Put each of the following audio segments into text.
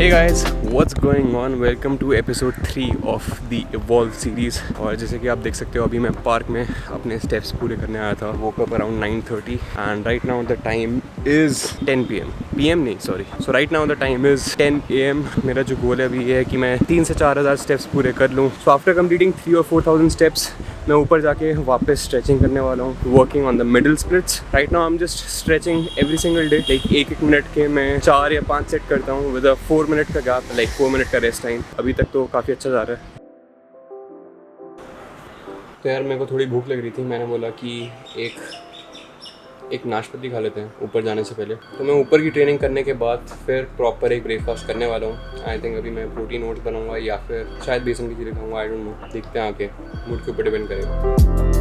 Hey guys, what's going on? Welcome to episode 3 of the Evolve series। और जैसे कि आप देख सकते हो अभी मैं पार्क में अपने स्टेप्स पूरे करने आया था। woke up around 9:30 and right now the time is 10 PM। PM नहीं, sorry. So right now the time is 10 AM। मेरा जो गोल है अभी ये है कि मैं 3 से 4,000 स्टेप्स पूरे कर लूँ। So after completing 3 or 4,000 steps मैं ऊपर जाके वापस स्ट्रेचिंग करने वाला हूँ, working on the middle splits. Right now I am just stretching every single day. Like एक मिनट के मैं 4 या 5 सेट करता हूँ विद अ 4 मिनट का गैप, लाइक 4 मिनट का रेस्ट टाइम। अभी तक तो काफ़ी अच्छा जा रहा है। तो यार मेरे को थोड़ी भूख लग रही थी, मैंने बोला कि एक नाशपाती खा लेते हैं ऊपर जाने से पहले। तो मैं ऊपर की ट्रेनिंग करने के बाद फिर प्रॉपर एक ब्रेकफास्ट करने वाला हूँ। आई थिंक अभी मैं प्रोटीन ओट्स बनाऊंगा या फिर शायद बेसन की चीज़ें खाऊंगा, आई डोंट नो, देखते हैं आके, मूड के ऊपर डिपेंड करेगा।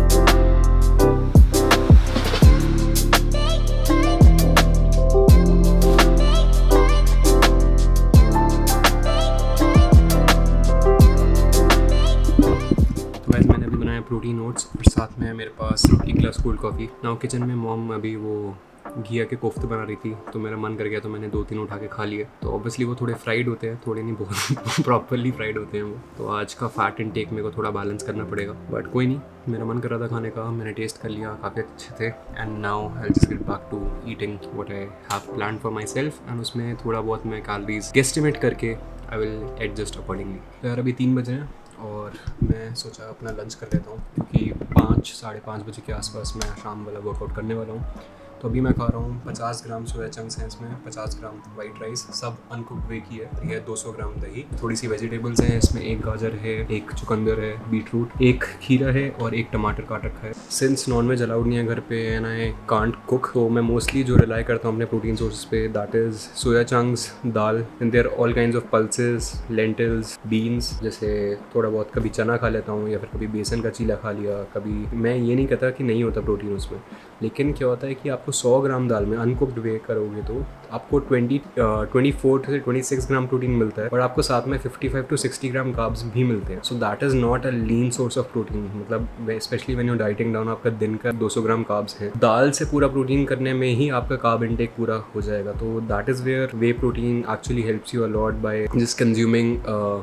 प्रोटीन ओट्स और साथ में है मेरे पास एक glass cold coffee. Now kitchen में मॉम अभी वो घिया के कोफ्ते बना रही थी, तो मेरा मन कर गया तो मैंने 2-3 उठा के खा लिए। तो ऑब्वियसली वो थोड़े फ्राइड होते हैं, थोड़े नहीं, बहुत प्रॉपरली फ्राइड होते हैं वो। तो आज का फैट इनटेक मेरे को थोड़ा बैलेंस करना पड़ेगा, बट कोई नहीं, मेरा मन कर रहा था खाने का, मैंने टेस्ट कर लिया, काफ़ी अच्छे थे। And now I just get back to eating what I have planned for myself. एंड उसमें थोड़ा बहुत मैं कैलोरीज गेस्टिमेट करके आई विल एडजस्ट अकॉर्डिंगली। तो यार अभी 3 बजे हैं और मैं सोचा अपना लंच कर लेता हूँ, क्योंकि 5-5:30 बजे के आसपास मैं शाम वाला वर्कआउट करने वाला हूँ। तो अभी मैं खा रहा हूँ 50 ग्राम सोया चंक्स हैं इसमें, 50 ग्राम वाइट राइस, सब अनकुक्ड वे की है। ये 200 ग्राम दही, थोड़ी सी वेजिटेबल्स हैं इसमें, एक गाजर है, एक चुकंदर है, बीटरूट, एक खीरा है और एक टमाटर काट रखा है। सिंस नॉनवेज अलाउड नहीं है घर पे एंड आई कांट कुक, तो मैं मोस्टली जो रिलाई करता हूँ अपने प्रोटीन सोर्सेज पे, that is soya chunks, dal, and there all kinds of pulses, lentils, beans, जैसे थोड़ा बहुत कभी चना खा लेता हूँ या फिर कभी बेसन का चीला खा लिया। कभी मैं ये नहीं कहता कि नहीं होता प्रोटीन उसमें, लेकिन क्या होता है कि आपको 100 ग्राम दाल में अनकुक्ड वे करोगे तो आपको 24 से 26 ग्राम प्रोटीन मिलता है, और आपको साथ में 55 to 60 ग्राम कार्ब्स भी मिलते हैं। So that is not a lean source of protein. मतलब specially when you dieting down, आपका दिन का 200 ग्राम कार्ब्स है, दाल से पूरा प्रोटीन करने में ही आपका कार्ब इनटेक पूरा हो जाएगा। तो that is where whey protein actually helps you a lot by just consuming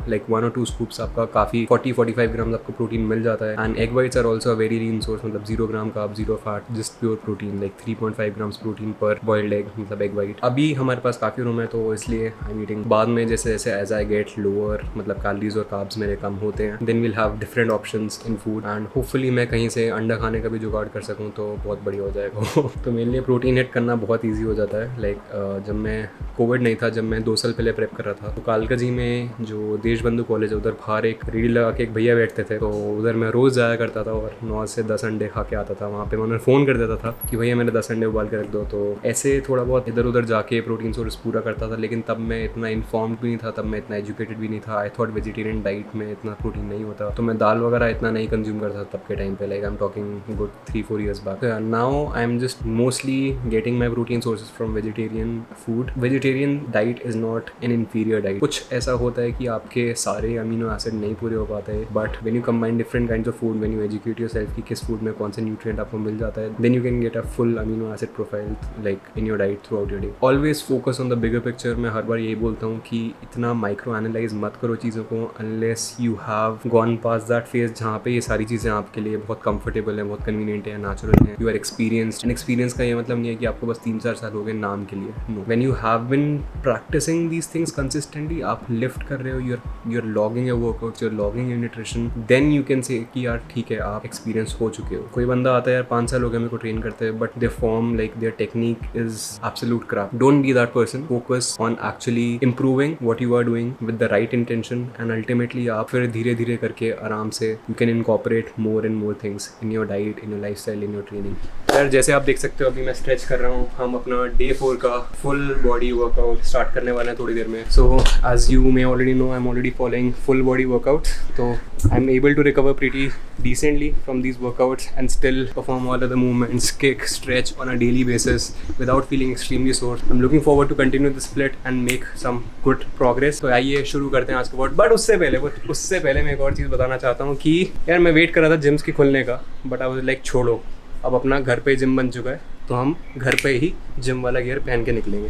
like 1 or 2 scoops. आपका काफ़ी 40-45 ग्राम आपको प्रोटीन मिल जाता है। And egg whites are also a very lean source, मतलब 0 gram carb, 0 fat, just pure protein, like 3.5 grams protein per boiled egg, मतलब egg white. अभी हमारे पास काफ़ी रूम है तो इसलिए आई एम ईटिंग। बाद में जैसे जैसे एज आई गेट लोअर, मतलब कैलोरीज और कार्ब्स मेरे कम होते हैं, then will have different options in food, and hopefully मैं कहीं से अंडा खाने का भी जुगाड़ कर सकूँ तो बहुत बढ़िया हो जाएगा। तो मेरे लिए प्रोटीन हिट करना बहुत ईजी हो जाता है। लाइक जब मैं कोविड नहीं था, जब मैं 2 साल पहले प्रेप कर रहा था, तो कालका जी में जो देशबंधु कॉलेज है उधर बाहर एक रेडी लगा के एक भैया बैठते थे, तो उधर मैं रोज़ जाया करता था और 9 से 10 अंडे खा के आता था। वहाँ पे मैं उन्हें फ़ोन कर देता था कि भैया मैंने 10 अंडे उबाल के रख दो। तो ऐसे थोड़ा बहुत इधर उधर जाके प्रोटीन सोर्स पूरा करता था, लेकिन तब मैं इतना इन्फॉर्म्ड भी नहीं था, तब मैं इतना एजुकेटेड भी नहीं था। आई थॉट वेजिटेरियन डाइट में इतना प्रोटीन नहीं होता, तो मैं दाल वगैरह इतना नहीं कंज्यूम करता तब के टाइम पे। Like I am talking good 3-4 years back. Now I am just mostly getting my protein sources from vegetarian food. Vegetarian diet is not an inferior diet. कुछ ऐसा होता है कि आपके सारे अमीनो एसिड नहीं पूरे हो पाते, but when you combine different kinds of food, when you educate yourself कि किस फूड में कौन से न्यूट्रिएंट आपको मिल जाता है, then you can get a full amino acid profile like in your diet throughout your day. Always focus on the bigger picture. मैं हर बार यही बोलता हूँ कि इतना माइक्रो एनालाइज मत करो चीज़ों को unless you have gone pass that phase जहाँ पे ये सारी चीज़ें आपके लिए बहुत कंफर्टेबल है, बहुत कन्वीनियंट है, नेचुरल है, you are experienced. And experience का ये मतलब नहीं है कि आपको बस 3-4 साल हो गए नाम के लिए। No, when you have been practicing these things consistently, आप लिफ्ट कर रहे हो, you are logging your workouts, you are logging your nutrition, then you can say कि यार ठीक है आप एक्सपीरियंस हो चुके हो। कोई बंदा आता है यार 5 साल हो गए मेरे को ट्रेन करते हैं, but their form, like their technique is absolute crap. Don't be that person. Focus on actually improving what you are doing with the right intention, and ultimately आप फिर धीरे धीरे करके आराम से you can incorporate more and more things in your diet, in your lifestyle, in your training. यार जैसे आप देख सकते हो अभी मैं स्ट्रेच कर रहा हूँ। हम अपना डे 4 का फुल बॉडी वर्कआउट स्टार्ट करने वाले हैं थोड़ी देर में। So as you may already know, I am already following full body workout, तो I am able to recover pretty decently from these workouts and still perform all of the movements, kick, stretch on a daily basis without feeling extremely sore. I'm looking forward to continue the split and make some good progress. तो आइए शुरू करते हैं आज का workout. But उससे पहले मैं एक और चीज़ बताना चाहता हूँ कि यार मैं वेट कर रहा था जिम्स की खुलने का, बट आई वाज लाइक छोड़ो, अब अपना घर पे जिम बन चुका है तो हम घर पे ही जिम वाला गियर पहन के निकलेंगे।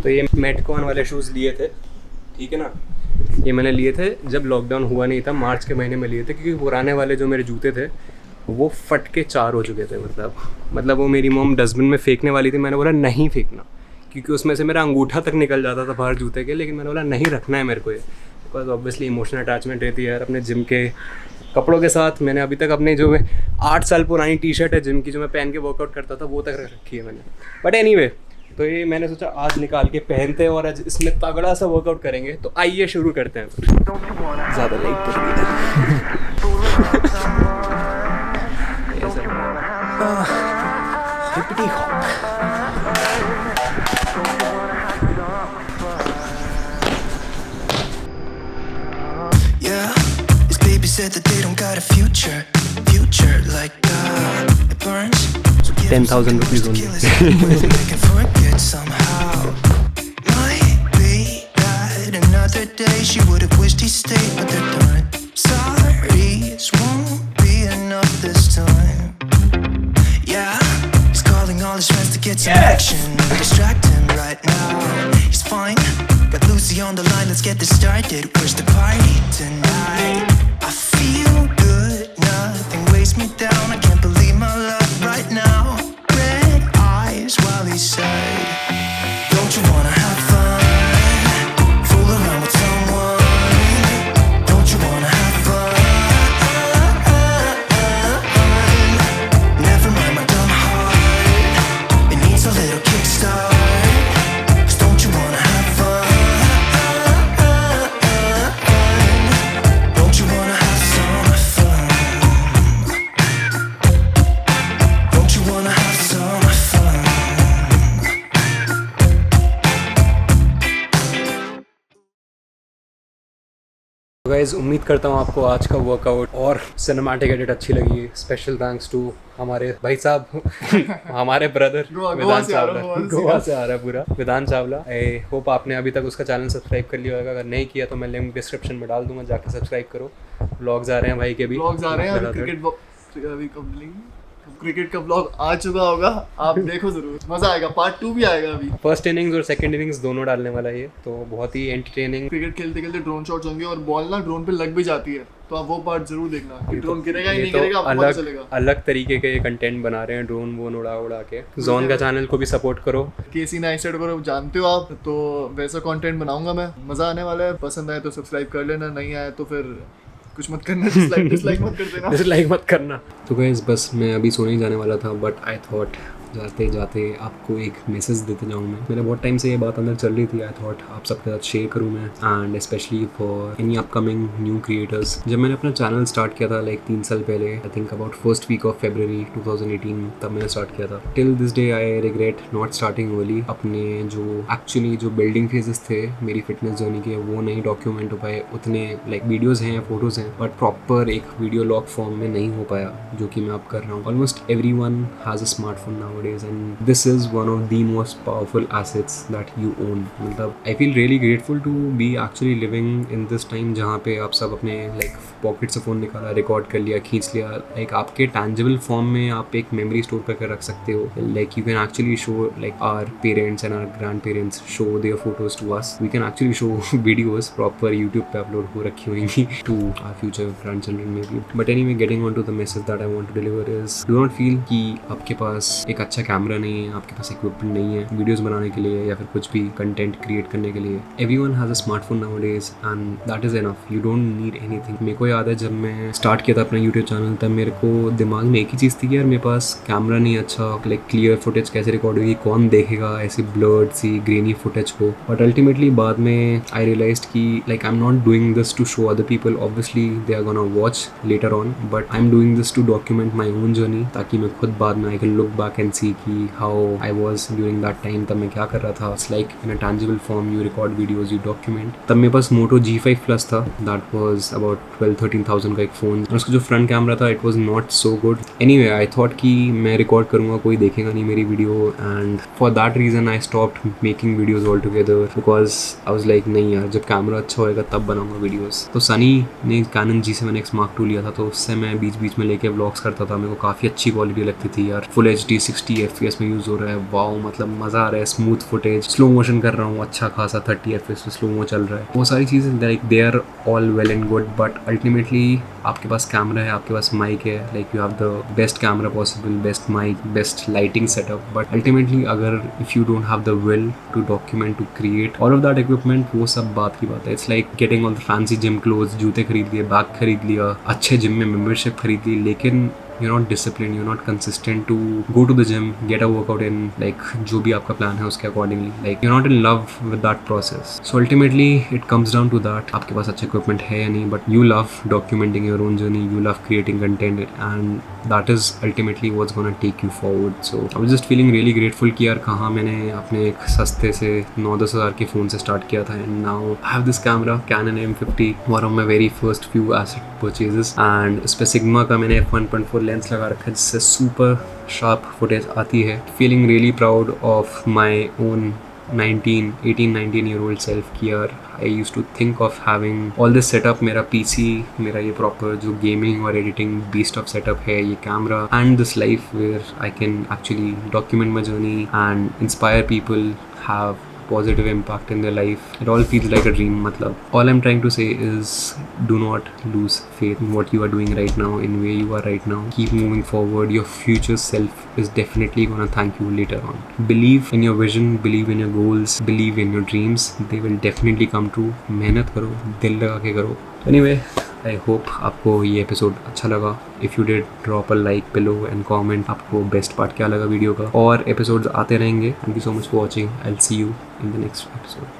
तो ये मेटकॉन वाले शूज़ लिए थे, ठीक है ना। ये मैंने लिए थे जब लॉकडाउन हुआ नहीं था, मार्च के महीने में लिए थे, क्योंकि पुराने वाले जो मेरे जूते थे वो फट के 4 हो चुके थे। मतलब वो मेरी मॉम डस्टबिन में फेंकने वाली थी, मैंने बोला नहीं फेंकना, क्योंकि उसमें से मेरा अंगूठा तक निकल जाता था बाहर जूते के। लेकिन मैंने बोला नहीं रखना है मेरे को ये, बिकॉज ऑब्वियसली इमोशनल अटैचमेंट रहती है यार अपने जिम के कपड़ों के साथ। मैंने अभी तक अपने जो 8 साल पुरानी टी शर्ट है जिम की, जो मैं पहन के वर्कआउट करता था, वो तक रख रखी है मैंने। बट एनीवे, तो ये मैंने सोचा आज निकाल के पहनते हैं और आज इसमें तगड़ा सा वर्कआउट करेंगे। तो आइए शुरू करते हैं। ज़्यादा लाइक कर said that they don't got a future like it burns. 10,000 rupees only. Make it forget somehow. Might be that another day she would have wished he stayed, but they're done. Sorry's won't be enough this time. Yeah, he's calling all his friends to get some action. Distract him right now. He's fine. Got Lucy on the line. Let's get this started. Where's the party tonight? I feel good, nothing weighs me down. I can't believe my luck right now. Red eyes while he said, don't you wanna have fun? Fool around with someone. Don't you wanna have fun? Never mind my dumb heart, it needs a little kickstart. 'Cause don't you wanna have fun? Guys, उम्मीद करता हूँ आपको आज का workout और cinematic edit अच्छी लगी। Special thanks to हमारे भाई साहब हमारे ब्रदर वेदांत चावला, गोवा से आ रहा है पूरा वेदांत चावला। आई होप आपने अभी तक उसका चैनल सब्सक्राइब कर लिया होगा। अगर नहीं किया तो मैं लिंक डिस्क्रिप्शन में डाल दूंगा, जाके सब्सक्राइब करो। व्लॉग्स आ रहे हैं भाई के भी, व्लॉग्स आ रहे हैं। क्रिकेट का व्लॉग आ चुका होगा, आप देखो जरूर, मजा आएगा। पार्ट 2 भी आएगा अभी। फर्स्ट इनिंग्स और सेकंड इनिंग्स दोनों डालने वाला है ये, तो बहुत ही एंटरटेनिंग। क्रिकेट खेलते खेलते ड्रोन शॉट्स होंगे और बॉल ना ड्रोन पे लग भी जाती है, तो आप वो पार्ट जरूर देखना कि ड्रोन गिरेगा या नहीं गिरेगा, आपको पता चलेगा। अलग तरीके के कंटेंट बना रहे हैं, ड्रोन वोन उड़ा के। जोन का चैनल को भी सपोर्ट करो, केसी नाइस्टेड को जानते हो आप, तो वैसा कंटेंट बनाऊंगा मैं, मजा आने वाला है। पसंद आए तो सब्सक्राइब कर लेना, नहीं आए तो फिर कुछ मत करना, डिसलाइक मत कर देना, डिसलाइक मत करना। तो गाइस बस मैं अभी सोने जाने वाला था, बट आई थॉट जाते जाते आपको एक मैसेज देते जाऊँ मैं। मेरे बहुत टाइम से ये बात अंदर चल रही थी, आई थॉट आप सबके साथ शेयर करूँ मैं, and specially for any upcoming new creators. जब मैंने अपना चैनल स्टार्ट किया था लाइक 3 साल पहले, I think about first week of February 2018, तब मैंने स्टार्ट किया था। Till this day I regret not starting early. अपने जो एक्चुअली जो बिल्डिंग फेजेस थे मेरी फिटनेस जर्नी के, वो नहीं डॉक्यूमेंट हो पाए। उतने लाइक वीडियोज़ हैं, फोटोज़ हैं, बट प्रॉपर एक वीडियो लॉग फॉर्म में नहीं हो पाया, जो कि मैं अब कर रहा हूँ। Almost everyone has a smartphone nowadays, and this is one of the most powerful assets that you own. मतलब I feel really grateful to be actually living in this time जहाँ पे आप सब अपने लाइक पॉकेट से phone निकाला, record कर लिया, खींच लिया। लाइक आपके टैंजिबल फॉर्म में आप एक मेमोरी स्टोर करके रख सकते हो। Like you can actually show like our parents and our grandparents show their photos to us. We can actually show videos proper YouTube पे अपलोड हो रखी होंगी to our future grandchildren maybe. But anyway, getting on to the message that I want to deliver is, do not feel कि आपके पास एक अच्छा camera नहीं है, आपके पास इक्विपमेंट नहीं है वीडियोस बनाने के लिए या फिर कुछ भी कंटेंट क्रिएट करने के लिए। Everyone has a smartphone nowadays and that is enough. You don't need anything. मेरे को याद है जब मैं स्टार्ट किया था अपना यूट्यूब चैनल, तब मेरे को दिमाग में एक ही चीज़ थी कि यार मेरे पास कैमरा नहीं अच्छा, लाइक क्लियर फुटेज कैसे रिकॉर्ड होगी, कौन देखेगा ऐसी ब्लर्ड सी ग्रेनी फुटेज को। बट अल्टीमेटली बाद में आई रियलाइज्ड कि like I am not doing this to show other people, obviously they are gonna watch later on, but I am doing this to document my own journey, ताकि मैं खुद बाद में I can look back and see कि how I was during that time, तब मैं क्या कर रहा था। It's like in a tangible form, you record videos, you document. तब मेरे पास Moto G5 Plus था, दैट वॉज अबाउट 12-13,000 का एक फ़ोन, और उसका जो फ्रंट कैमरा था it was not so good. Anyway, I thought कि मैं रिकॉर्ड करूँगा, कोई देखेगा नहीं मेरी video, and for that reason I stopped making videos all together, because I was like नहीं यार, जब कैमरा अच्छा होएगा तब बनाऊंगा वीडियोज़। तो सनी ने Canon G7 X Mark II लिया था, तो उससे मैं बीच बीच में लेके व्लॉग्स करता था। मेरे को काफ़ी अच्छी क्वालिटी लगती थी यार, फुल HD 60 60 FPS में यूज़ हो रहा है, वाओ मतलब मज़ा आ रहा है, स्मूथ फुटेज, स्लो मोशन कर रहा हूँ, अच्छा खासा 30 FPS में स्लो मो चल रहा है, वो सारी चीज़ें like they are all well and good, but ultimately आपके पास कैमरा है, आपके पास माइक है, like you have the best camera possible, best mic, best lighting setup, but ultimately अगर if you don't have the will to document, to create all of that equipment, वो सब बात की बात है. It's like getting all the fancy gym clothes, जूते खरीद लिए, बैग खरीद लिया, अच्छे जिम में मेंबरशिप खरीद ली, लेकिन you're not disciplined, you're not consistent to go to the gym, get a workout in, like जो भी आपका प्लान है उसके accordingly, like you're not in love with that process. So ultimately it comes down to that, आपके पास अच्छा equipment है या नहीं, but you love documenting your own journey, you love creating content, and that is ultimately what's gonna take you forward. So I was just feeling really grateful कि यार कहाँ मैंने अपने एक सस्ते से 9-10 हज़ार के फ़ोन से स्टार्ट किया था, and now I have this camera, Canon M50, one of my very first few asset purchases, and इस पे Sigma का मैंने f1.4 लेंस लगा रखा है जिससे सुपर शार्प फुटेज आती है. Feeling really proud of my own 18-19 year old self कि यार I use to think of having all this setup, मेरा PC, मेरा ये प्रॉपर जो गेमिंग और एडिटिंग बीस्ट ऑफ सेटअप है, ये camera, and this life where I can actually document my journey and inspire people, have positive impact in their life. It all feels like a dream. Matlab, all I'm trying to say is do not lose faith in what you are doing right now, in where you are right now. Keep moving forward. Your future self is definitely gonna thank you later on. Believe in your vision, believe in your goals, believe in your dreams. They will definitely come true. मेहनत करो, दिल लगा के करो. Anyway, I hope आपको ये episode अच्छा लगा. If you did, drop a like below and comment आपको बेस्ट पार्ट क्या लगा वीडियो का. और एपिसोड्स आते रहेंगे. Thank you so much for watching. I will see you in the next episode.